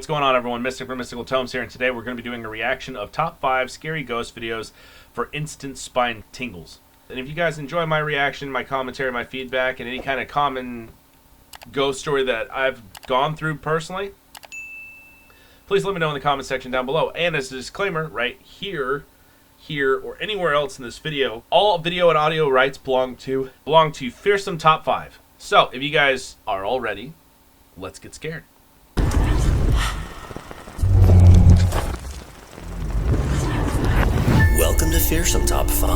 what's going on, everyone? Mystic from Mystical Tomes here, and today we're going to be doing a reaction of top 5 scary ghost videos for instant spine tingles. And if you guys enjoy my reaction, my commentary, my feedback, and any kind of common ghost story that I've gone through personally, please let me know in the comment section down below. And as a disclaimer, right here, or anywhere else in this video, all video and audio rights belong to Fearsome Top 5. So, if you guys are all ready, let's get scared. Welcome to Fearsome Top 5.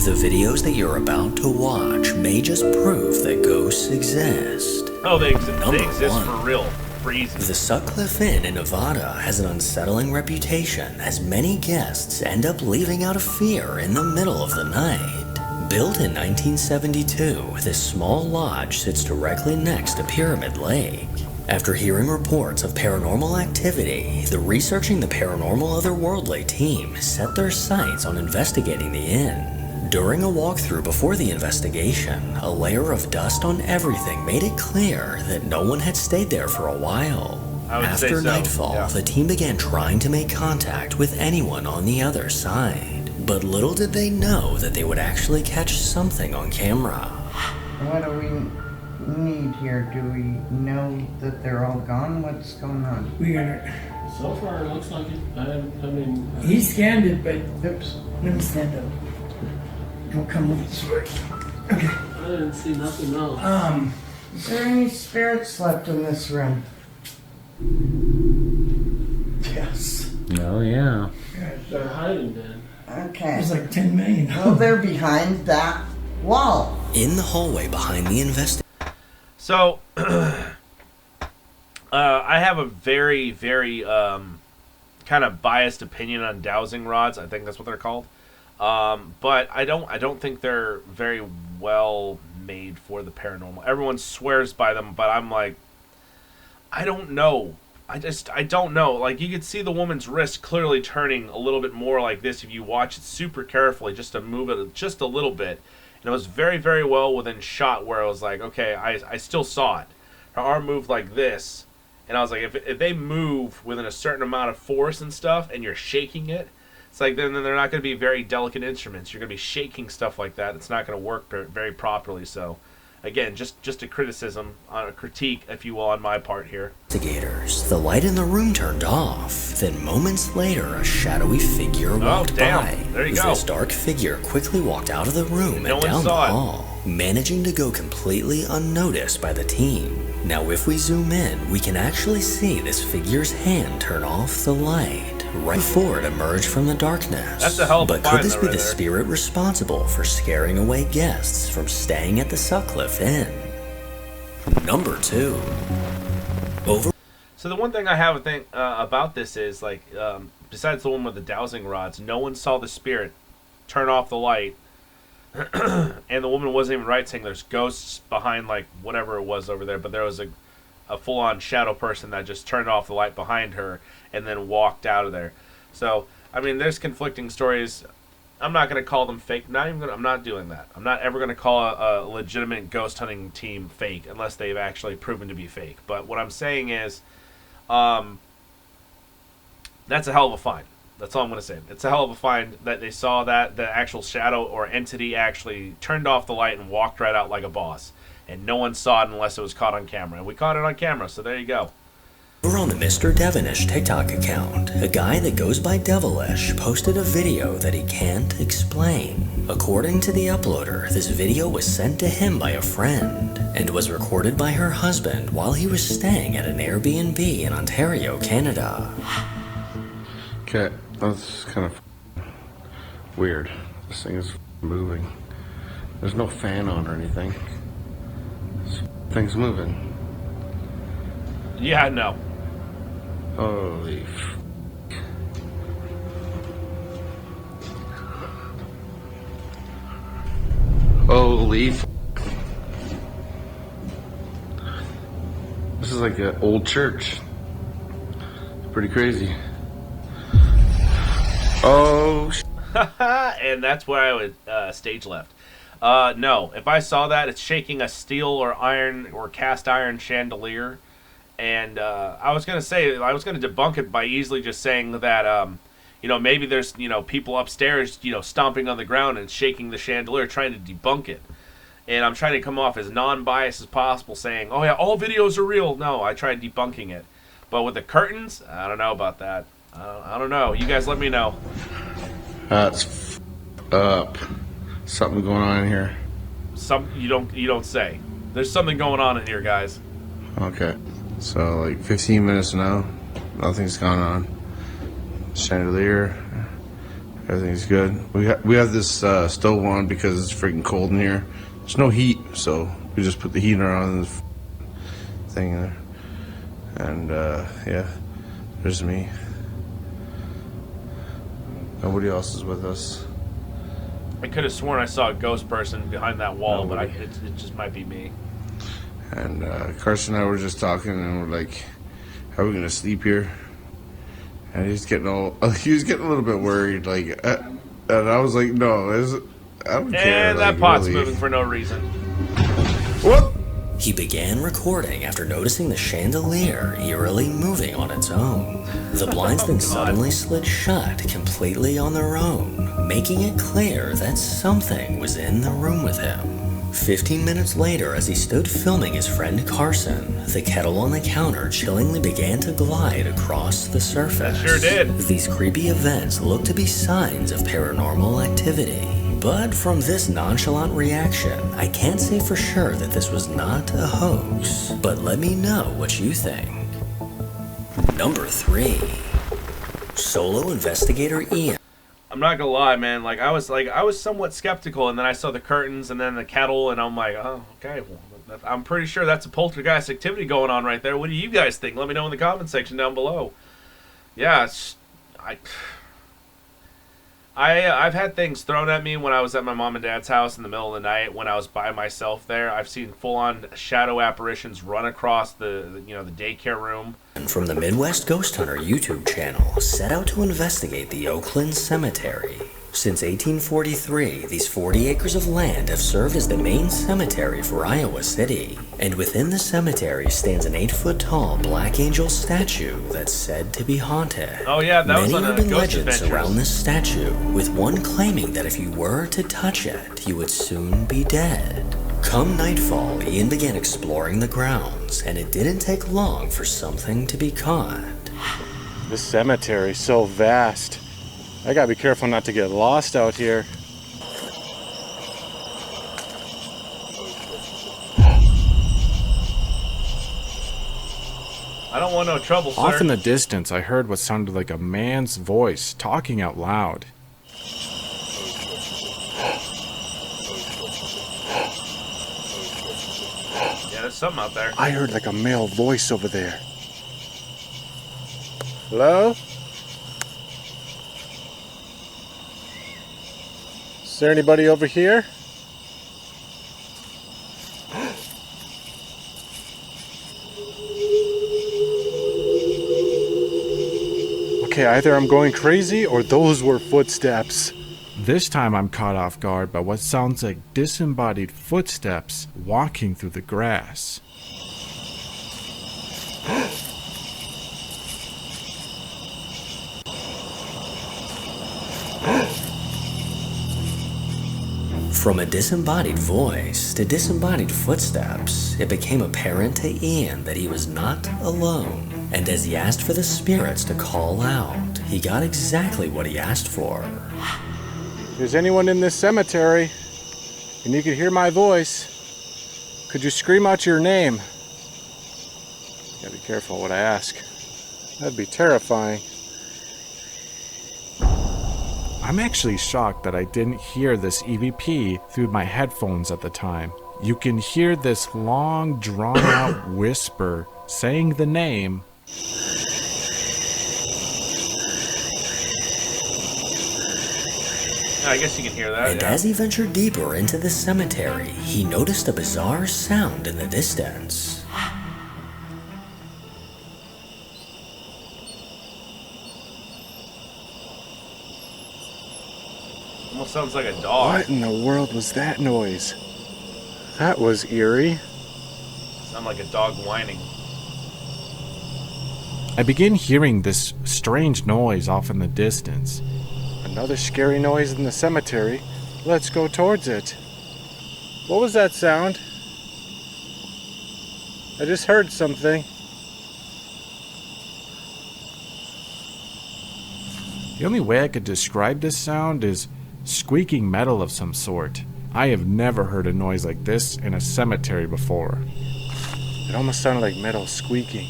The videos that you're about to watch may just prove that ghosts exist. Oh, they exist one, for real. For easy. The Sutcliffe Inn in Nevada has an unsettling reputation as many guests end up leaving out of fear in the middle of the night. Built in 1972, this small lodge sits directly next to Pyramid Lake. After hearing reports of paranormal activity, the Researching the Paranormal Otherworldly team set their sights on investigating the inn. During a walkthrough before the investigation, a layer of dust on everything made it clear that no one had stayed there for a while. After nightfall, the team began trying to make contact with anyone on the other side. But little did they know that they would actually catch something on camera. What do we need here? Do we know that they're all gone? What's going on? We got it. So far, it looks like it. I mean... He scanned it, but... Oops. Let me stand up. Don't come over this way. Okay. I didn't see nothing else. Is there any spirits left in this room? Yes. Oh, yeah. They're hiding, man. Okay. There's like 10 million. Well, they're behind that wall. In the hallway behind the So, I have a very, very kind of biased opinion on dowsing rods. I think that's what they're called. But I don't think they're very well made for the paranormal. Everyone swears by them, but I'm like, I don't know. I don't know. Like, you could see the woman's wrist clearly turning a little bit more like this if you watch it super carefully, just to move it just a little bit. And it was very, very well within shot where I was like, okay, I still saw it. Her arm moved like this. And I was like, if they move within a certain amount of force and stuff, and you're shaking it, it's like, then they're not going to be very delicate instruments. You're going to be shaking stuff like that. It's not going to work very properly. So, again, just a criticism, a critique, if you will, on my part here. Investigators, the light in the room turned off. Then moments later, a shadowy figure walked by. There you go. This dark figure quickly walked out of the room and down the hall, managing to go completely unnoticed by the team. Now, if we zoom in, we can actually see this figure's hand turn off the light right before it emerged from the darkness. That's a hell of a But could this be right the there. spirit responsible for scaring away guests from staying at the Sutcliffe Inn? Number 2. So the one thing I have a think about this is, like, besides the one with the dowsing rods, no one saw the spirit turn off the light. And the woman wasn't even right saying there's ghosts behind, like, whatever it was over there, but there was a full-on shadow person that just turned off the light behind her and then walked out of there. So, I mean, there's conflicting stories. I'm not going to call them fake. I'm not doing that. I'm not ever going to call a legitimate ghost hunting team fake unless they've actually proven to be fake. But what I'm saying is, that's a hell of a find. That's all I'm going to say. It's a hell of a find that they saw that the actual shadow or entity actually turned off the light and walked right out like a boss. And no one saw it unless it was caught on camera. And we caught it on camera, so there you go. Over on the Mr. Devonish TikTok account, a guy that goes by Devilish posted a video that he can't explain. According to the uploader, this video was sent to him by a friend and was recorded by her husband while he was staying at an Airbnb in Ontario, Canada. Okay, that's kind of weird. This thing is moving. There's no fan on or anything. This thing's moving. Yeah, no. Holy Holy This is like an old church. It's pretty crazy. Oh, and that's where I would stage left. No, if I saw that, it's shaking a steel or iron or cast iron chandelier, And I was gonna debunk it by easily just saying that maybe there's people upstairs stomping on the ground and shaking the chandelier, trying to debunk it. And I'm trying to come off as non-biased as possible, saying, "Oh yeah, all videos are real." No, I tried debunking it. But with the curtains, I don't know about that. I don't know. You guys let me know. That's up. Something going on in here. You don't say. There's something going on in here, guys. Okay. So like 15 minutes now, nothing's gone on. Chandelier, everything's good. We have this stove on because it's freaking cold in here. There's no heat, so we just put the heater on this thing there. And yeah, there's me. Nobody else is with us. I could have sworn I saw a ghost person behind that wall, but it just might be me. And Carson and I were just talking, and we're like, "How are we gonna sleep here?" And he was getting a little bit worried, like, and I was like, "No, I don't care." And that like, pot's really. moving for no reason. What? He began recording after noticing the chandelier eerily moving on its own. The blinds then suddenly slid shut completely on their own, making it clear that something was in the room with him. 15 minutes later, as he stood filming his friend Carson, the kettle on the counter chillingly began to glide across the surface. It sure did. These creepy events looked to be signs of paranormal activity. But from this nonchalant reaction, I can't say for sure that this was not a hoax. But let me know what you think. Number 3. Solo investigator Ian. I'm not gonna lie, man. I was somewhat skeptical, and then I saw the curtains and then the kettle, and I'm like, oh, okay. Well, I'm pretty sure that's a poltergeist activity going on right there. What do you guys think? Let me know in the comment section down below. Yeah, I've had things thrown at me when I was at my mom and dad's house in the middle of the night when I was by myself there. I've seen full-on shadow apparitions run across the daycare room. From the Midwest Ghost Hunter YouTube channel, set out to investigate the Oakland Cemetery. Since 1843, these 40 acres of land have served as the main cemetery for Iowa City. And within the cemetery stands an 8-foot-tall Black Angel statue that's said to be haunted. Oh yeah, that was on Many urban Ghost legends Adventures. surround this statue, with one claiming that if you were to touch it, you would soon be dead. Come nightfall, Ian began exploring the grounds, and it didn't take long for something to be caught. This cemetery's so vast. I gotta be careful not to get lost out here. I don't want no trouble, sir. Off in the distance, I heard what sounded like a man's voice talking out loud. Yeah, there's something out there. I heard like a male voice over there. Hello? Is there anybody over here? Okay, either I'm going crazy or those were footsteps. This time I'm caught off guard by what sounds like disembodied footsteps walking through the grass. From a disembodied voice to disembodied footsteps, it became apparent to Ian that he was not alone. And as he asked for the spirits to call out, he got exactly what he asked for. If there's anyone in this cemetery, and you could hear my voice, could you scream out your name? Gotta be careful what I ask. That'd be terrifying. I'm actually shocked that I didn't hear this EVP through my headphones at the time. You can hear this long, drawn-out whisper saying the name. I guess you can hear that. And Yeah. as he ventured deeper into the cemetery, he noticed a bizarre sound in the distance. Almost sounds like a dog. What in the world was that noise? That was eerie. Sound like a dog whining. I begin hearing this strange noise off in the distance. Another scary noise in the cemetery. Let's go towards it. What was that sound? I just heard something. The only way I could describe this sound is squeaking metal of some sort. I have never heard a noise like this in a cemetery before. It almost sounded like metal squeaking.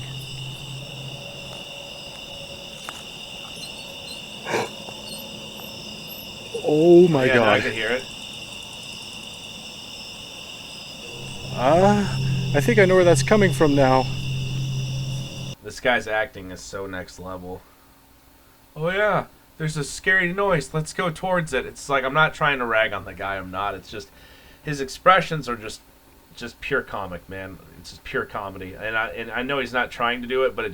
Oh my Yeah, no, I god. could hear it. I think I know where that's coming from now. This guy's acting is so next level. Oh yeah, there's a scary noise. Let's go towards it. It's like, I'm not trying to rag on the guy. I'm not. It's just his expressions are just pure comic, man. It's just pure comedy. And I know he's not trying to do it, but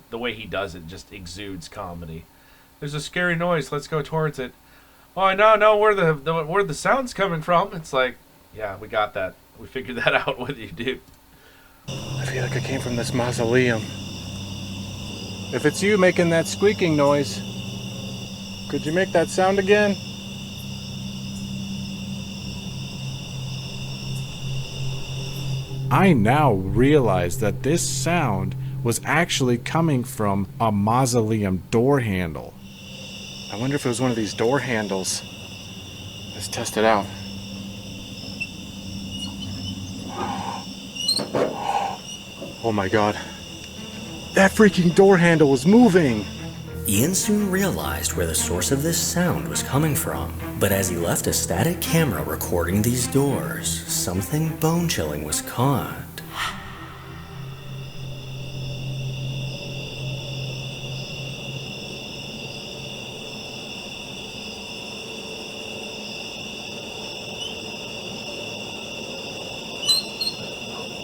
the way he does it just exudes comedy. There's a scary noise. Let's go towards it. Oh, I know where the sound's coming from. It's like, yeah, we got that. We figured that out with you, dude. I feel like I came from this mausoleum. If it's you making that squeaking noise, could you make that sound again? I now realize that this sound was actually coming from a mausoleum door handle. I wonder if it was one of these door handles. Let's test it out. Oh my god. That freaking door handle was moving! Ian soon realized where the source of this sound was coming from, but as he left a static camera recording these doors, something bone-chilling was caught.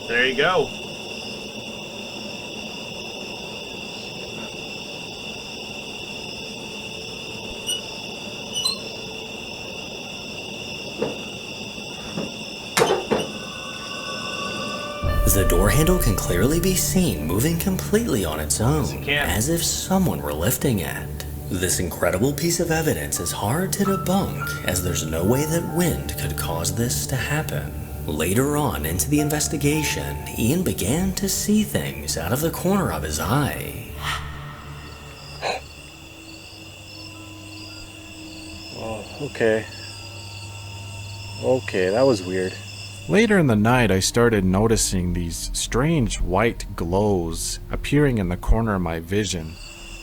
There you go. The door handle can clearly be seen moving completely on its own, can. as if someone were lifting it. This incredible piece of evidence is hard to debunk, as there's no way that wind could cause this to happen. Later on into the investigation, Ian began to see things out of the corner of his eye. Oh, okay. Okay, that was weird. Later in the night, I started noticing these strange white glows appearing in the corner of my vision.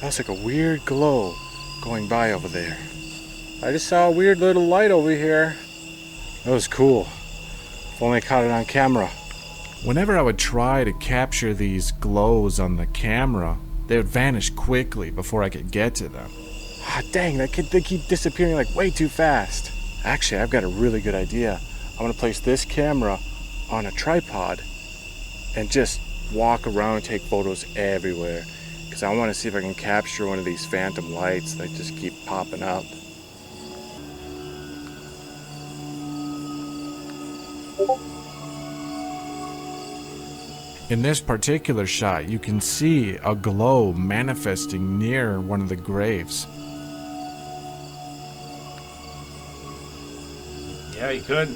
That's like a weird glow going by over there. I just saw a weird little light over here. That was cool. If only I caught it on camera. Whenever I would try to capture these glows on the camera, they would vanish quickly before I could get to them. Ah, dang, they keep disappearing like way too fast. Actually, I've got a really good idea. I'm gonna place this camera on a tripod and just walk around and take photos everywhere, because I want to see if I can capture one of these phantom lights that just keep popping up. In this particular shot, you can see a glow manifesting near one of the graves. Yeah, you could.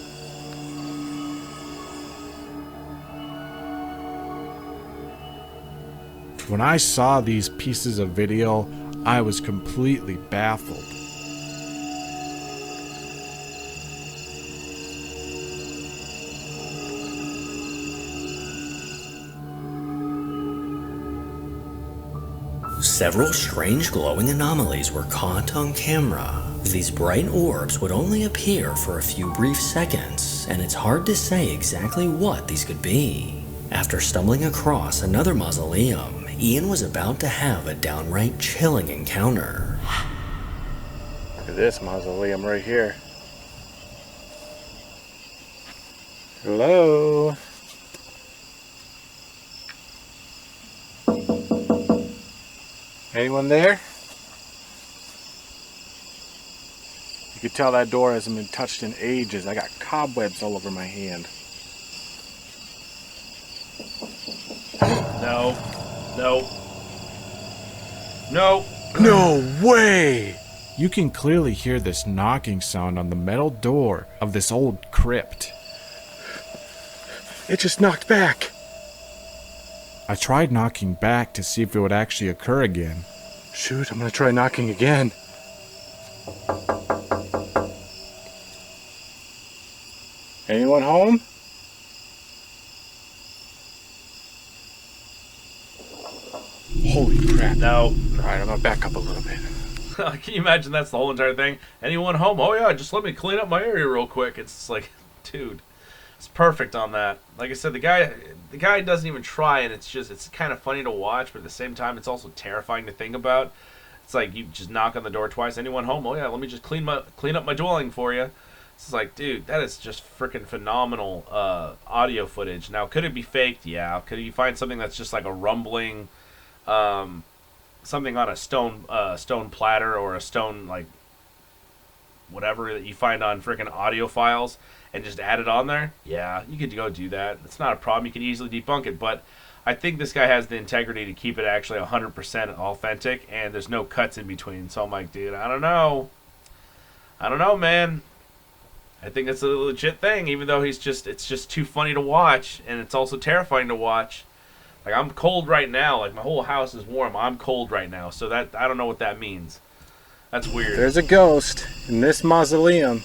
When I saw these pieces of video, I was completely baffled. Several strange glowing anomalies were caught on camera. These bright orbs would only appear for a few brief seconds, and it's hard to say exactly what these could be. After stumbling across another mausoleum, Ian was about to have a downright chilling encounter. Look at this mausoleum right here. Hello? Anyone there? You could tell that door hasn't been touched in ages. I got cobwebs all over my hand. No. No. No way! You can clearly hear this knocking sound on the metal door of this old crypt. It just knocked back. I tried knocking back to see if it would actually occur again. Shoot, I'm gonna try knocking again. Anyone home? Holy crap. No. Alright, I'm gonna back up a little bit. Can you imagine that's the whole entire thing? Anyone home? Oh yeah, just let me clean up my area real quick. It's just like, dude, it's perfect on that. Like I said, the guy doesn't even try, and it's kind of funny to watch, but at the same time, it's also terrifying to think about. It's like you just knock on the door twice. Anyone home? Oh yeah, let me just clean up my dwelling for you. It's like, dude, that is just freaking phenomenal audio footage. Now, could it be faked? Yeah. Could you find something that's just like a rumbling, something on a stone platter or a stone, like, whatever that you find on freaking audio files and just add it on there? Yeah, you could go do that. It's not a problem. You could easily debunk it. But I think this guy has the integrity to keep it actually 100% authentic, and there's no cuts in between. So I'm like, dude, I don't know, man. I think it's a legit thing, even though it's just too funny to watch, and it's also terrifying to watch. Like, I'm cold right now. Like, my whole house is warm. I'm cold right now, so that I don't know what that means. That's weird. There's a ghost in this mausoleum.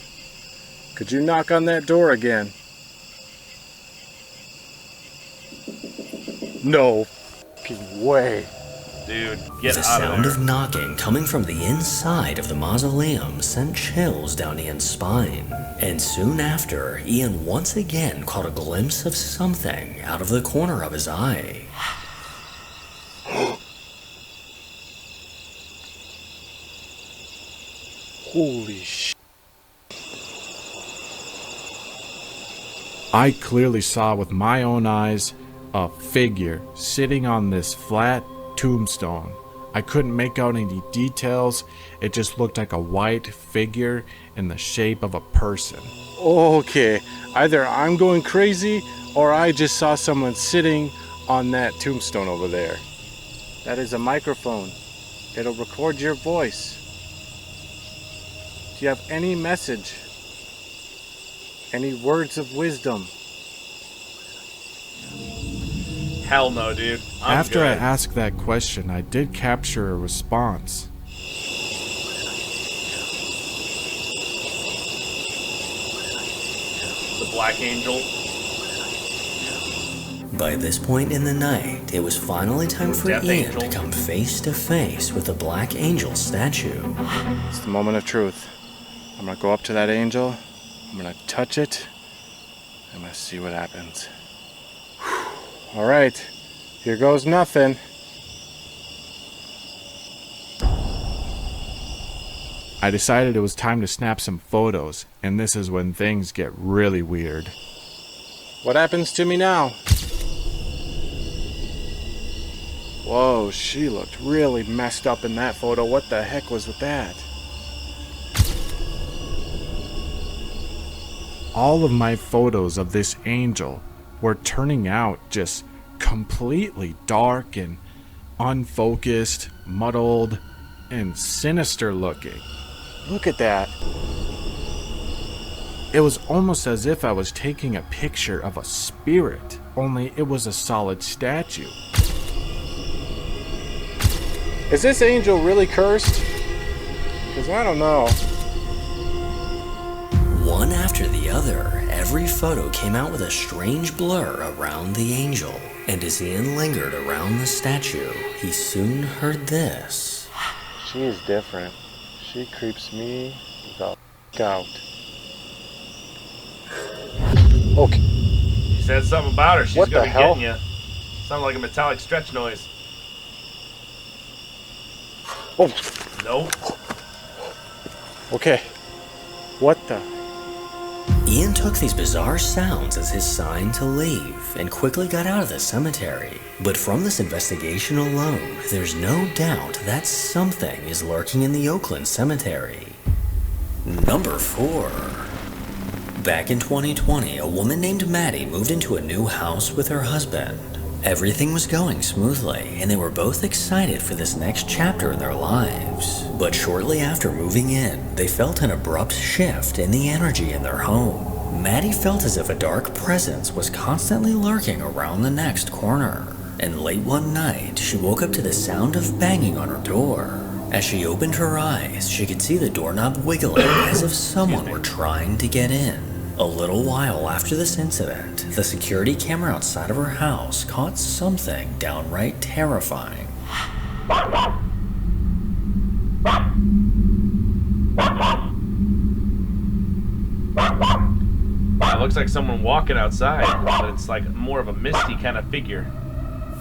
Could you knock on that door again? No fucking way. Dude, get The out sound of of there. knocking coming from the inside of the mausoleum sent chills down Ian's spine. And soon after, Ian once again caught a glimpse of something out of the corner of his eye. Holy sh! I clearly saw with my own eyes a figure sitting on this flat tombstone. I couldn't make out any details. It just looked like a white figure in the shape of a person. Okay, either I'm going crazy or I just saw someone sitting on that tombstone over there. That is a microphone. It'll record your voice. Do you have any message? Any words of wisdom? Hell no, dude. I'm After good. I asked that question, I did capture a response. The Black Angel. By this point in the night, it was finally time for Death Ian Angel. to come face to face with the Black Angel statue. It's the moment of truth. I'm gonna go up to that angel. I'm gonna touch it. I'm gonna see what happens. All right, here goes nothing. I decided it was time to snap some photos, and this is when things get really weird. What happens to me now? Whoa, she looked really messed up in that photo. What the heck was with that? All of my photos of this angel were turning out just completely dark and unfocused, muddled, and sinister looking. Look at that. It was almost as if I was taking a picture of a spirit, only it was a solid statue. Is this angel really cursed? Because I don't know. One after the other, every photo came out with a strange blur around the angel. And as Ian lingered around the statue, he soon heard this. She is different. She creeps me the f*** out. Okay. You said something about her. She's What gonna the be hell? getting you. Sounded like a metallic stretch noise. Oh, Nope. okay. What the? Ian took these bizarre sounds as his sign to leave and quickly got out of the cemetery. But from this investigation alone, there's no doubt that something is lurking in the Oakland cemetery. Number 4. Back in 2020, a woman named Maddie moved into a new house with her husband. Everything was going smoothly, and they were both excited for this next chapter in their lives. But shortly after moving in, they felt an abrupt shift in the energy in their home. Maddie felt as if a dark presence was constantly lurking around the next corner. And late one night, she woke up to the sound of banging on her door. As she opened her eyes, she could see the doorknob wiggling as if someone were trying to get in. A little while after this incident, the security camera outside of her house caught something downright terrifying. It looks like someone walking outside, but it's like more of a misty kind of figure.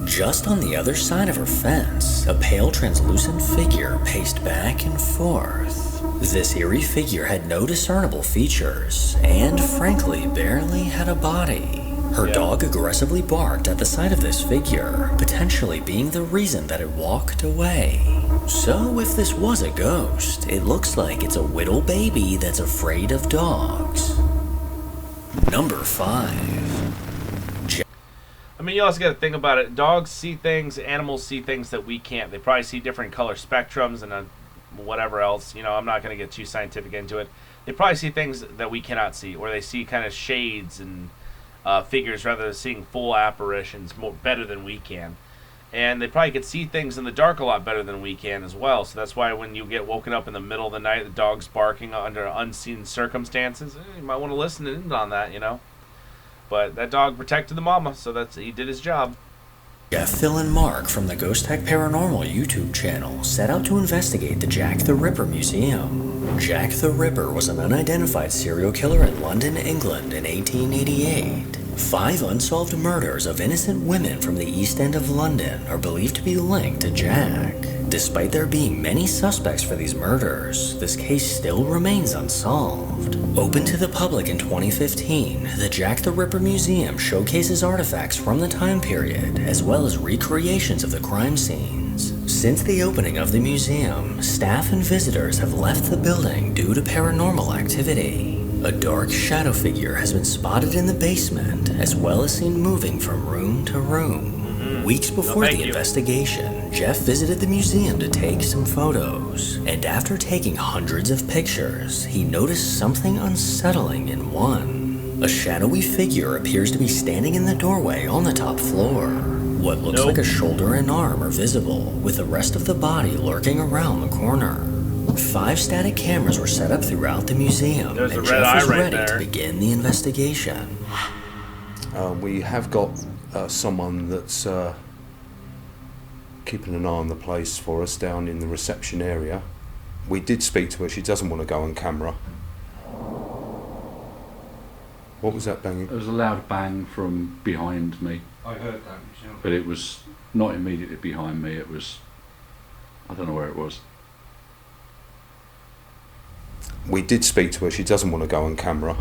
Just on the other side of her fence, a pale translucent figure paced back and forth. This eerie figure had no discernible features, and frankly barely had a body. Her dog aggressively barked at the sight of this figure, potentially being the reason that it walked away. So if this was a ghost, it looks like it's a little baby that's afraid of dogs. Number 5. I mean, you also got to think about it. Dogs see things, animals see things that we can't. They probably see different color spectrums and whatever else. You know, I'm not going to get too scientific into it. They probably see things that we cannot see, or they see kind of shades and figures rather than seeing full apparitions better than we can. And they probably could see things in the dark a lot better than we can as well. So that's why when you get woken up in the middle of the night, the dog's barking under unseen circumstances, you might want to listen in on that, you know. But that dog protected the mama, so he did his job. Jeff, Phil, and Mark from the Ghost Tech Paranormal YouTube channel set out to investigate the Jack the Ripper Museum. Jack the Ripper was an unidentified serial killer in London, England in 1888. 5 unsolved murders of innocent women from the East End of London are believed to be linked to Jack. Despite there being many suspects for these murders, this case still remains unsolved. Open to the public in 2015, the Jack the Ripper Museum showcases artifacts from the time period, as well as recreations of the crime scenes. Since the opening of the museum, staff and visitors have left the building due to paranormal activity. A dark shadow figure has been spotted in the basement, as well as seen moving from room to room. Weeks before the investigation, Jeff visited the museum to take some photos, and after taking hundreds of pictures, he noticed something unsettling in one. A shadowy figure appears to be standing in the doorway on the top floor. What looks like a shoulder and arm are visible, with the rest of the body lurking around the corner. 5 static cameras were set up throughout the museum, There's and a red Jeff was eye right ready there. to begin the investigation. We have got someone that's keeping an eye on the place for us down in the reception area. We did speak to her. She doesn't want to go on camera. What was that banging? There was a loud bang from behind me. I heard that. But it was not immediately behind me. It was, I don't know where it was. We did speak to her. She doesn't want to go on camera.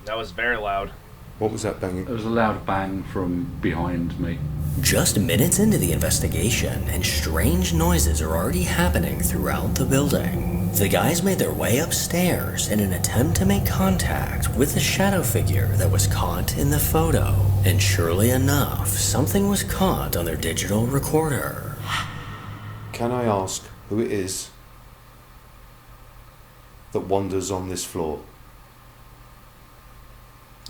That was very loud. What was that banging? There was a loud bang from behind me. Just minutes into the investigation, and strange noises are already happening throughout the building. The guys made their way upstairs in an attempt to make contact with the shadow figure that was caught in the photo. And surely enough, something was caught on their digital recorder. Can I ask who it is that wanders on this floor?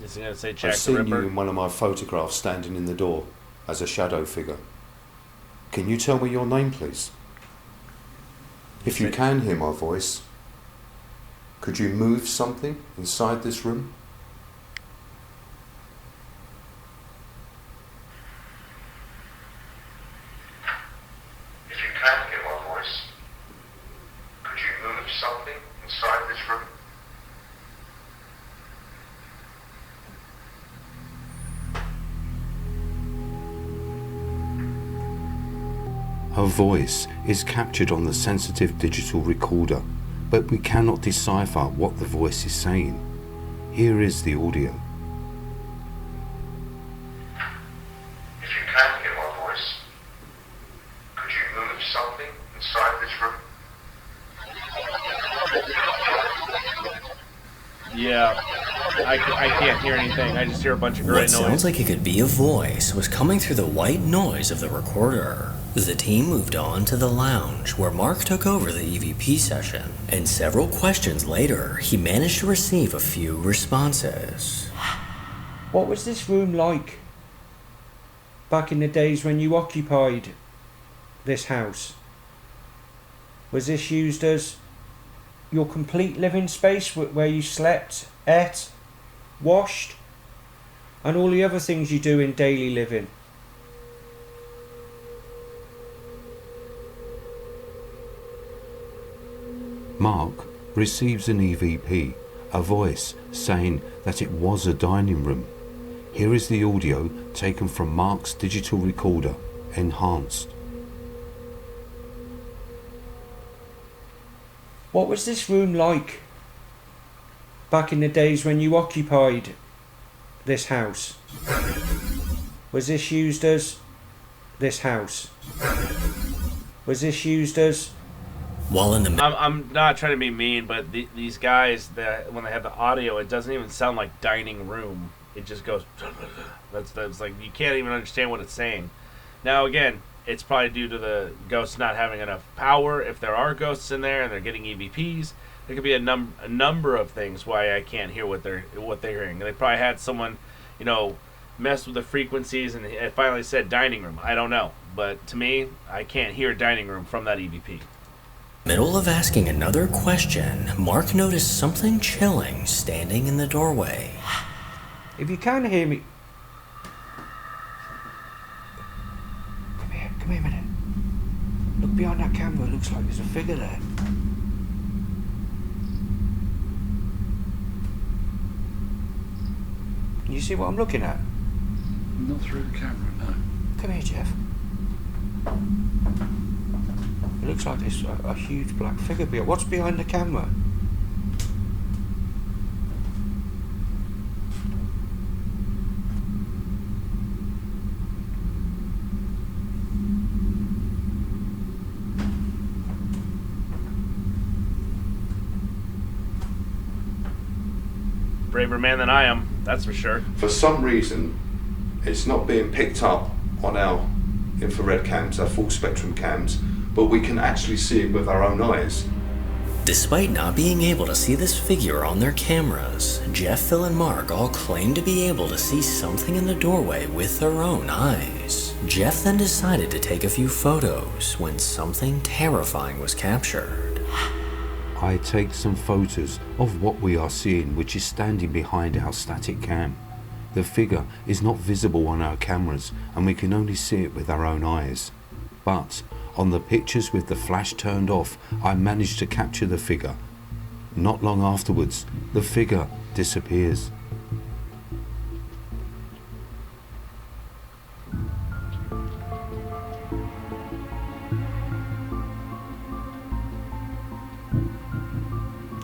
Is he going to say I've Jack the seen you Ripper? in one of my photographs standing in the door as a shadow figure. Can you tell me your name, please? If you can hear my voice, could you move something inside this room? If you can hear my voice, could you move something inside this room? Her voice is captured on the sensitive digital recorder, but we cannot decipher what the voice is saying. Here is the audio. If you can hear my voice, could you move something inside this room? Yeah. I can't hear anything. I just hear a bunch of gray What noise. sounds like it could be a voice was coming through the white noise of the recorder. The team moved on to the lounge, where Mark took over the EVP session, and several questions later, he managed to receive a few responses. What was this room like back in the days when you occupied this house? Was this used as your complete living space where you slept, ate, washed, and all the other things you do in daily living? Mark receives an EVP, a voice saying that it was a dining room. Here is the audio taken from Mark's digital recorder, enhanced. What was this room like back in the days when you occupied this house? Was this used as this house? Was this used as... While in the... I'm not trying to be mean, but these guys, that when they have the audio, it doesn't even sound like dining room. It just goes... That's like, you can't even understand what it's saying. Now, again, it's probably due to the ghosts not having enough power. If there are ghosts in there and they're getting EVPs, there could be a number of things why I can't hear what they're hearing. They probably had someone, mess with the frequencies and it finally said dining room. I don't know, but to me, I can't hear dining room from that EVP. Middle of asking another question, Mark noticed something chilling standing in the doorway. If you can hear me... Come here a minute. Look behind that camera, it looks like there's a figure there. You see what I'm looking at? Not through the camera, no. Come here, Jeff. It looks like there's a huge black figure behind. What's behind the camera? Braver man than I am, that's for sure. For some reason, it's not being picked up on our infrared cams, our full spectrum cams, but we can actually see it with our own eyes. Despite not being able to see this figure on their cameras, Jeff, Phil, and Mark all claim to be able to see something in the doorway with their own eyes. Jeff then decided to take a few photos when something terrifying was captured. I take some photos of what we are seeing, which is standing behind our static cam. The figure is not visible on our cameras and we can only see it with our own eyes. But on the pictures with the flash turned off, I managed to capture the figure. Not long afterwards, the figure disappears.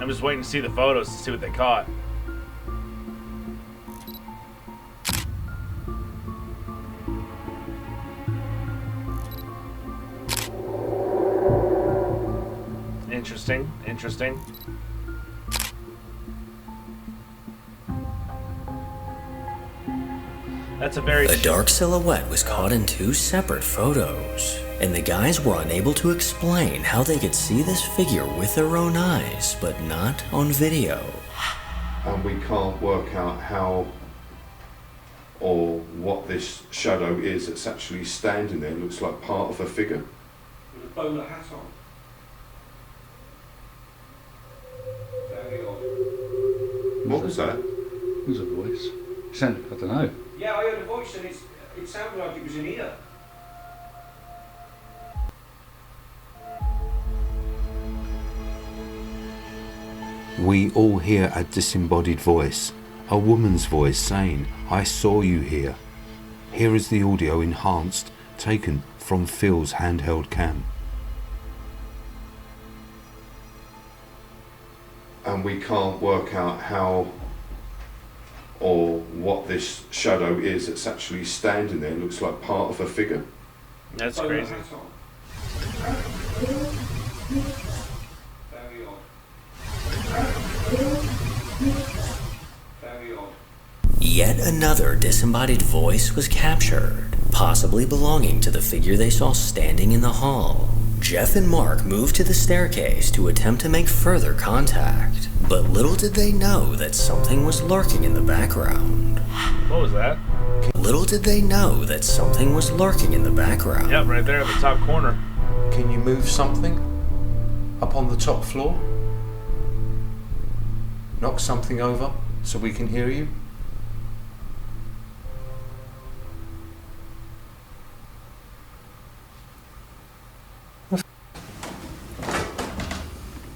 I'm just waiting to see the photos to see what they caught. Interesting. That's a very... A dark silhouette was caught in two separate photos, and the guys were unable to explain how they could see this figure with their own eyes, but not on video. And we can't work out how or what this shadow is that's actually standing there. It looks like part of a figure. With a bowler hat on. Very odd. What was that? It was a voice. It sounded, I don't know. Yeah, I heard a voice and it sounded like it was in here. We all hear a disembodied voice, a woman's voice saying, "I saw you here." Here is the audio enhanced, taken from Phil's handheld cam. And we can't work out how or what this shadow is that's actually standing there. It looks like part of a figure. That's crazy. Very odd. Very yet another disembodied voice was captured, possibly belonging to the figure they saw standing in the hall. Jeff and Mark moved to the staircase to attempt to make further contact, but little did they know that something was lurking in the background. What was that? Little did they know that something was lurking in the background. Yep, right there at the top corner. Can you move something up on the top floor? Knock something over so we can hear you?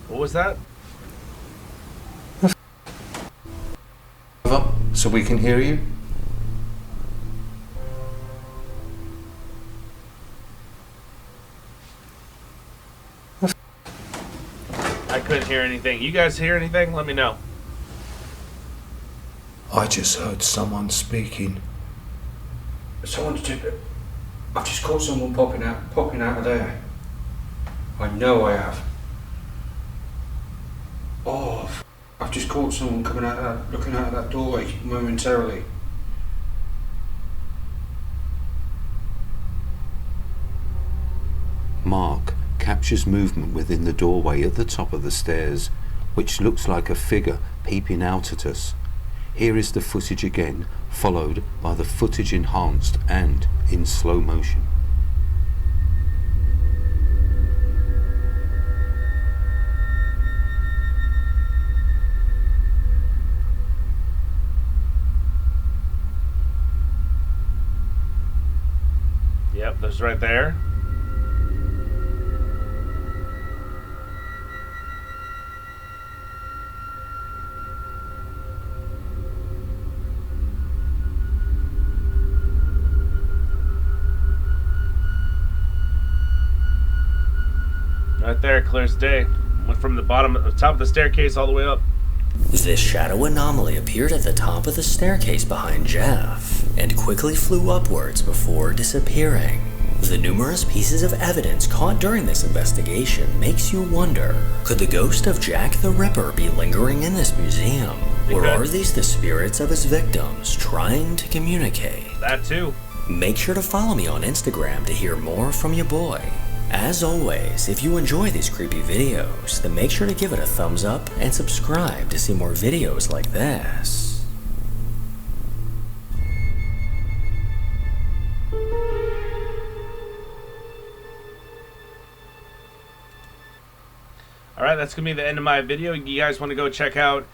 What was that? Over so we can hear you? I couldn't hear anything. You guys hear anything? Let me know. I just heard someone speaking. Someone's I've just caught someone popping out of there. I know I have. Oh, I've just caught someone looking out of that doorway momentarily. Mark captures movement within the doorway at the top of the stairs, which looks like a figure peeping out at us. Here is the footage again, followed by the footage enhanced and in slow motion. Yep, that's right there. Right there, clear as day. Went from the top of the staircase all the way up. This shadow anomaly appeared at the top of the staircase behind Jeff, and quickly flew upwards before disappearing. The numerous pieces of evidence caught during this investigation makes you wonder, could the ghost of Jack the Ripper be lingering in this museum? Or are these the spirits of his victims trying to communicate? That too. Make sure to follow me on Instagram to hear more from your boy. As always, if you enjoy these creepy videos, then make sure to give it a thumbs up and subscribe to see more videos like this. Alright, that's going to be the end of my video. You guys want to go check out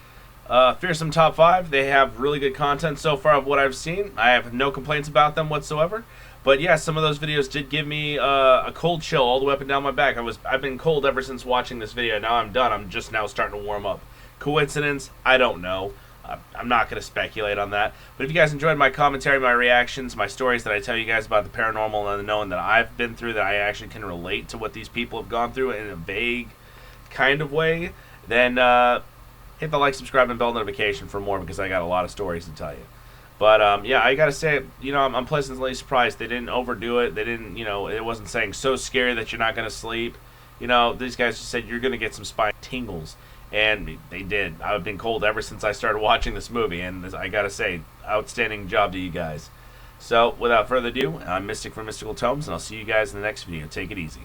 Fearsome Top 5. They have really good content so far of what I've seen. I have no complaints about them whatsoever. But yeah, some of those videos did give me a cold chill all the way up and down my back. I've been cold ever since watching this video. Now I'm done. I'm just now starting to warm up. Coincidence? I don't know. I'm not going to speculate on that. But if you guys enjoyed my commentary, my reactions, my stories that I tell you guys about the paranormal and the unknown that I've been through, that I actually can relate to what these people have gone through in a vague kind of way, then hit the like, subscribe, and bell notification for more, because I got a lot of stories to tell you. But yeah, I gotta say, I'm pleasantly surprised they didn't overdo it. They didn't, it wasn't saying so scary that you're not gonna sleep. These guys just said you're gonna get some spine tingles, and they did. I've been cold ever since I started watching this movie, and I gotta say, outstanding job to you guys. So, without further ado, I'm Mystic from Mystical Tomes, and I'll see you guys in the next video. Take it easy.